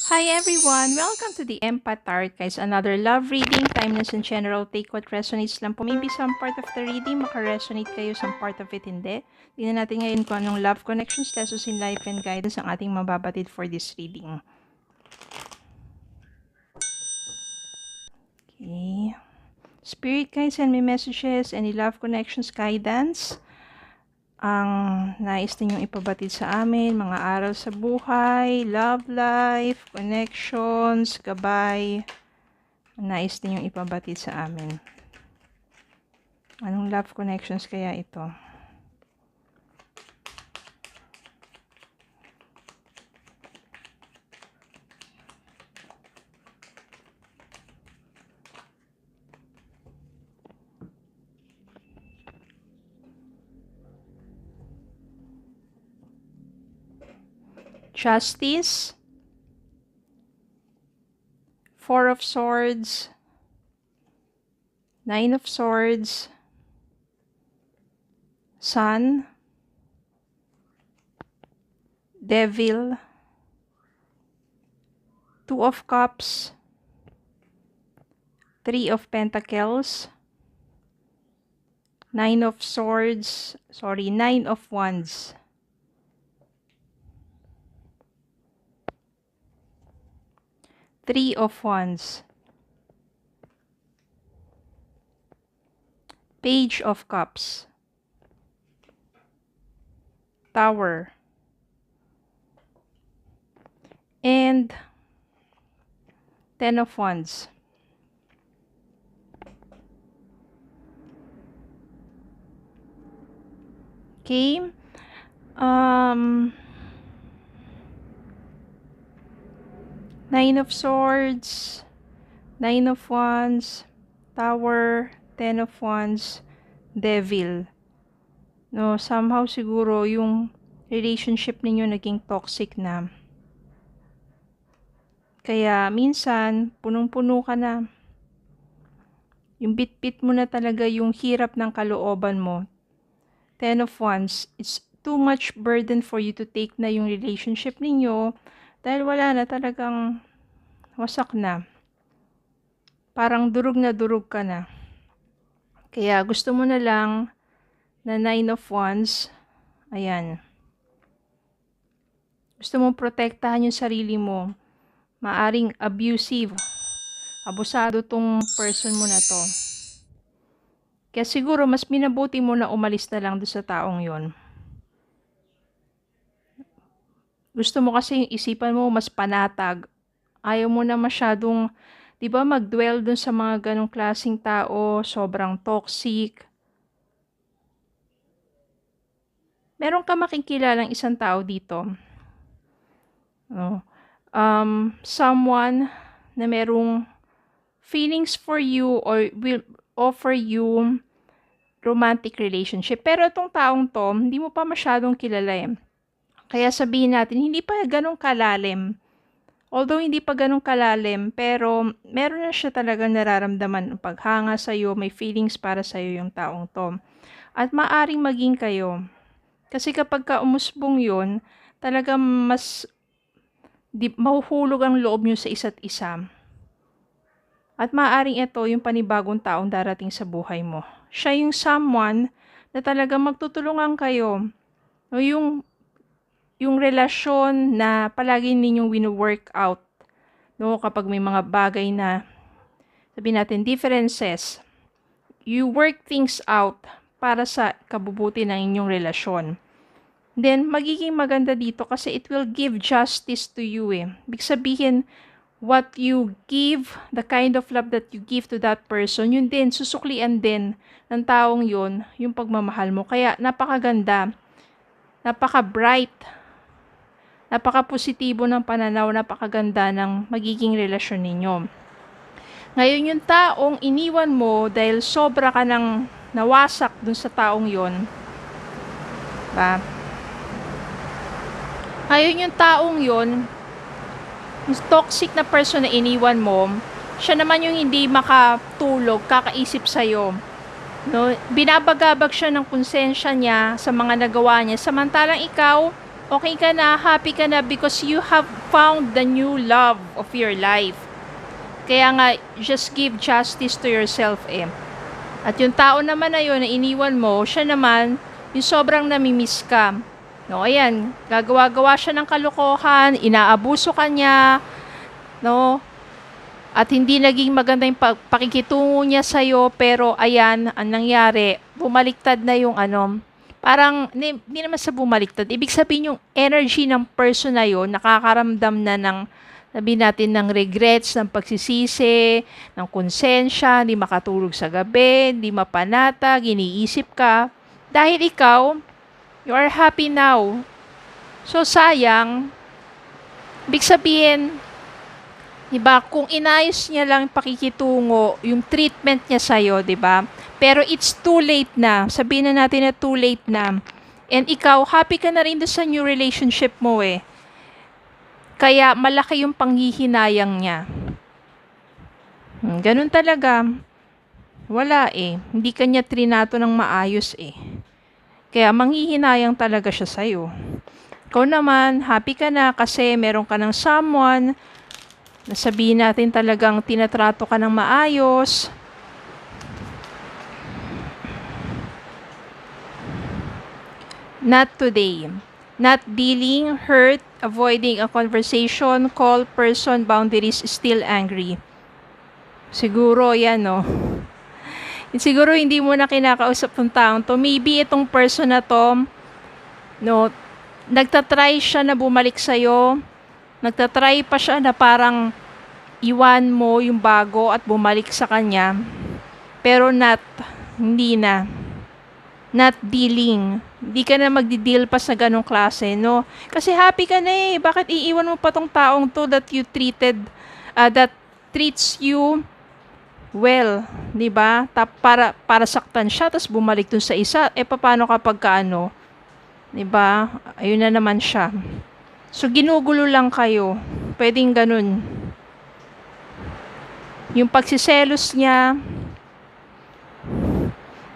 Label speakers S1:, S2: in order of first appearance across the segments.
S1: Hi everyone! Welcome to the Empath Tarot, guys. Another love reading. Timeless and general. Take what resonates lang po. Maybe some part of the reading makaresonate kayo, some part of it hindi. Tingnan natin ngayon kung anong love connections, lessons in life, and guidance ang ating mababatid for this reading. Okay. Spirit guys, send me messages, any love connections, guidance ang nais ninyong ipabatid sa amin, mga aral sa buhay, love life, connections, gabay, nais ninyong ipabatid sa amin. Anong love connections kaya ito? Justice, Four of Swords, Nine of Swords, Sun, Devil, Two of Cups, Three of Pentacles, Nine of Wands. Three of Wands, Page of Cups, Tower, and Ten of Wands. Okay. Nine of Swords, Nine of Wands, Tower, Ten of Wands, Devil. No, somehow siguro yung relationship ninyo naging toxic na. Kaya minsan, punong-puno ka na. Yung bit-bit mo na talaga yung hirap ng kalooban mo. Ten of Wands, it's too much burden for you to take na yung relationship ninyo dahil wala na, talagang wasak na. Parang durog na durog ka na. Kaya gusto mo na lang na Nine of Wands, ayan. Gusto mong protektahan yung sarili mo. Maaring abusive, abusado tong person mo na to. Kaya siguro mas minabuti mo na umalis na lang doon sa taong yon. Gusto mo kasi yung isipan mo mas panatag. Ayaw mo na masyadong, di ba, mag-dwell dun sa mga ganong klaseng tao, sobrang toxic. Meron ka makikilalang isang tao dito. Someone na merong feelings for you or will offer you romantic relationship. Pero itong taong to, hindi mo pa masyadong kilala eh. Kaya sabihin natin, hindi pa ganong kalalim. Although hindi pa ganong kalalim, pero meron na siya talagang nararamdaman ng paghanga sa'yo, may feelings para sa'yo yung taong to. At maaring maging kayo. Kasi kapag ka umusbong yun, talagang mas mahuhulog ang loob nyo sa isa't isa. At maaring ito yung panibagong taong darating sa buhay mo. Siya yung someone na talagang magtutulungan kayo. O yung relasyon na palagi ninyong wino-work out. No, kapag may mga bagay na, sabihin natin, differences, you work things out para sa kabubuti ng inyong relasyon. Then, magiging maganda dito kasi it will give justice to you eh. Ibig sabihin, what you give, the kind of love that you give to that person, yun din, susuklian din ng taong yun, yung pagmamahal mo. Kaya, napakaganda, napaka-bright, napaka-positibo ng pananaw, napakaganda ng magiging relasyon ninyo. Ngayon, yung taong iniwan mo dahil sobra ka nang nawasak dun sa taong yon, ba? Ngayon, yung taong yon, yung toxic na person na iniwan mo, siya naman yung hindi makatulog, kakaisip sa'yo. No? Binabagabag siya ng konsensya niya sa mga nagawa niya. Samantalang ikaw, Okay ka na, happy ka na because you have found the new love of your life. Kaya nga, just give justice to yourself eh. At yung tao naman na yun na iniwan mo, siya naman, yung sobrang namimiss ka. No, ayan, gagawa-gawa siya ng kalokohan, inaabuso ka niya, no? At hindi naging maganda yung pakikitungo niya sa'yo, pero ayan, ang nangyari, bumaliktad na yung parang, hindi naman sa bumaliktad, ibig sabihin yung energy ng person na yun, nakakaramdam na ng, sabihin natin, ng regrets, ng pagsisisi, ng konsensya, hindi makatulog sa gabi, hindi mapanatag, iniisip ka, dahil ikaw, you are happy now. So, sayang, ibig sabihin, diba, kung inayos niya lang pakikitungo, yung treatment niya sa'yo, diba? Pero it's too late na. Sabihin na natin na too late na. And ikaw, happy ka na rin doon sa new relationship mo eh. Kaya malaki yung panghihinayang niya. Ganun talaga. Wala eh. Hindi kanya trinato ng maayos eh. Kaya manghihinayang talaga siya sa'yo. Ikaw naman, happy ka na kasi meron ka ng someone na sabihin natin talagang tinatrato ka ng maayos. Not today. Not dealing, hurt, avoiding a conversation, call, person, boundaries, still angry. Siguro yan, no? Siguro hindi mo na kinakausap ng taong to. Maybe itong person na to, no, nagtatry siya na bumalik sa'yo. Nagtatry pa siya na parang iwan mo yung bago at bumalik sa kanya. Pero hindi na. Not dealing. Hindi ka na magdi-deal pa sa ganong klase, no? Kasi happy ka na eh. Bakit iiwan mo pa tong taong to that you treated, that treats you well, 'di ba? Para saktan siya tapos bumalik dun sa isa. Paano kapag 'di ba? Ayun na naman siya. So ginugulo lang kayo. Pwedeng ganun. Yung pagsiselos niya,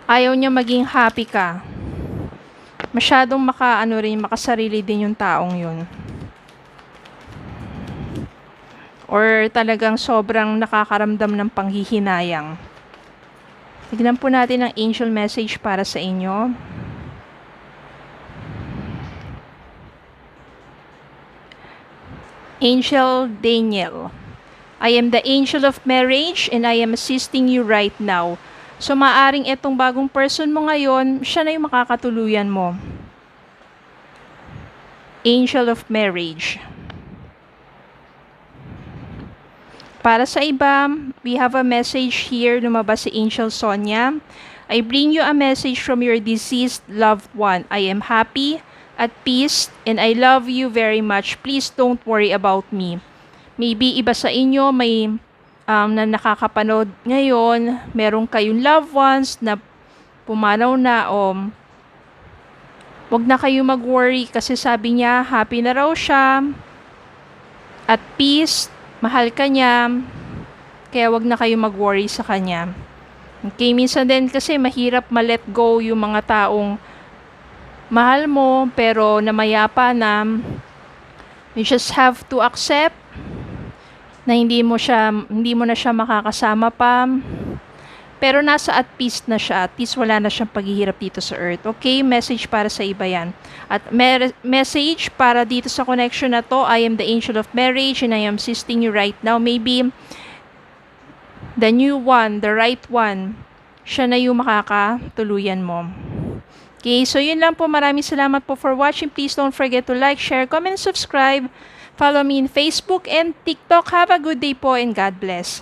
S1: ayaw niya maging happy ka. Masyadong makasarili din yung taong yun. Or talagang sobrang nakakaramdam ng panghihinayang. Tignan po natin ang angel message para sa inyo. Angel Daniel, I am the angel of marriage and I am assisting you right now. So maaring itong bagong person mo ngayon, siya na yung makakatuluyan mo. Angel of marriage. Para sa iba, we have a message here, lumabas si Angel Sonia. I bring you a message from your deceased loved one. I am happy, at peace, and I love you very much. Please don't worry about me. Maybe iba sa inyo may na nakakapanood ngayon, meron kayong loved ones na pumanaw na o wag na kayo mag-worry kasi sabi niya happy na raw siya, at peace, mahal ka niya, kaya wag na kayo mag-worry sa kanya. Okay, minsan din kasi mahirap ma-let go yung mga taong mahal mo pero namayapa na. You just have to accept na hindi mo na siya makakasama pa. Pero nasa at peace na siya. At least wala na siyang paghihirap dito sa earth. Okay? Message para sa iba yan. At message para dito sa connection na to. I am the angel of marriage and I am assisting you right now. Maybe the new one, the right one, siya na yung makakatuluyan mo. Okay? So yun lang po. Maraming salamat po for watching. Please don't forget to like, share, comment, and subscribe. Follow me in Facebook and TikTok. Have a good day po and God bless.